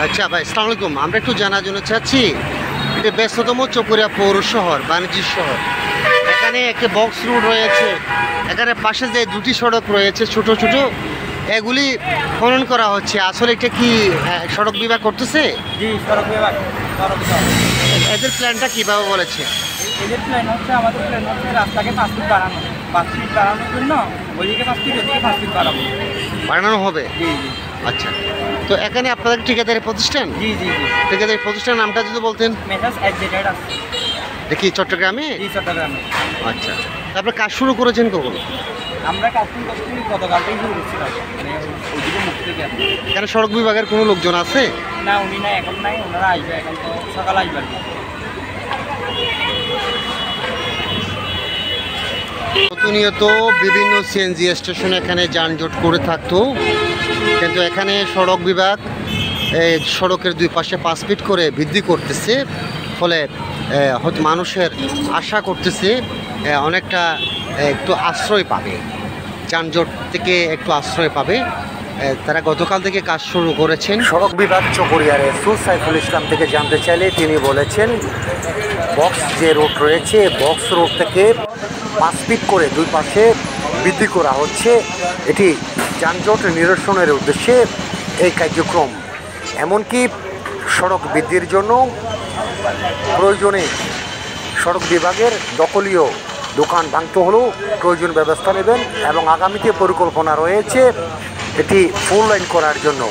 আচ্ছা ভাই, আসসালামু আলাইকুম। আমরা একটু জানার জন্য চাচ্ছি, এটা ব্যস্ততম চকরিয়া পৌর শহর, বাণিজ্যিক শহর। এখানে একটা বক্স রোড রয়েছে, এখানে পাশে যে দুটি সড়ক রয়েছে ছোট ছোট, এগুলি খনন করা হচ্ছে। আসলে এটা কি সড়ক বিভাগ করতেছে? জি, সড়ক বিভাগ। এদের প্ল্যানটা কীভাবে বলেছে? এদের প্ল্যান হচ্ছে, আমাদের প্ল্যান হচ্ছে রাস্তাকে 5 ফিট বাড়ানো। 5 ফিট বাড়ানোর জন্য ওইদিকে 5 ফিট, ওইদিকে 5 ফিট বানানো হবে। জি জি। আচ্ছা, তো এখানে আপনাদের ঠিকাদারি প্রতিষ্ঠান? জি জি জি। ঠিকাদারি প্রতিষ্ঠানের নামটা যদি বলতেন। মেসাজ এজেড আছে। দেখি চট্টগ্রামে? জি, চট্টগ্রামে। আচ্ছা, তারপরে কাজ শুরু করেছেন কখন? আমরা কাজ শুরু করছি গতকালটাই শুরু করছিলাম, মানে ওইদিকে মুখ থেকে। এখানে সড়ক বিভাগের কোনো লোকজন আছে? না, উনি নাই, এখন নাই, ওনারা আসবে, এখন তো সকালে আসবে আর কি। প্রতিনিয়ত বিভিন্ন সিএনজি স্টেশন এখানে যানজট করে থাকতো, কিন্তু এখানে সড়ক বিভাগ এই সড়কের দুই পাশে 5 ফিট করে বৃদ্ধি করতেছে। ফলে হয়তো মানুষের আশা করতেছে অনেকটা একটু আশ্রয় পাবে, যানজট থেকে একটু আশ্রয় পাবে। তারা গতকাল থেকে কাজ শুরু করেছেন। সড়ক বিভাগ চকরিয়ার এসও সাইফুল ইসলাম থেকে জানতে চাইলে তিনি বলেছেন, বক্স যে রোড রয়েছে, বক্স রোড থেকে 5 ফিট করে দুই পাশে বৃদ্ধি করা হচ্ছে। এটি যানজট নিরসনের উদ্দেশ্যে এই কার্যক্রম। এমনকি সড়ক বৃদ্ধির জন্য প্রয়োজনে সড়ক বিভাগের দখলীয় দোকান ভাঙতে হলেও প্রয়োজন ব্যবস্থা নেবেন এবং আগামীতে পরিকল্পনা রয়েছে এটি ফুল লাইন করার জন্য।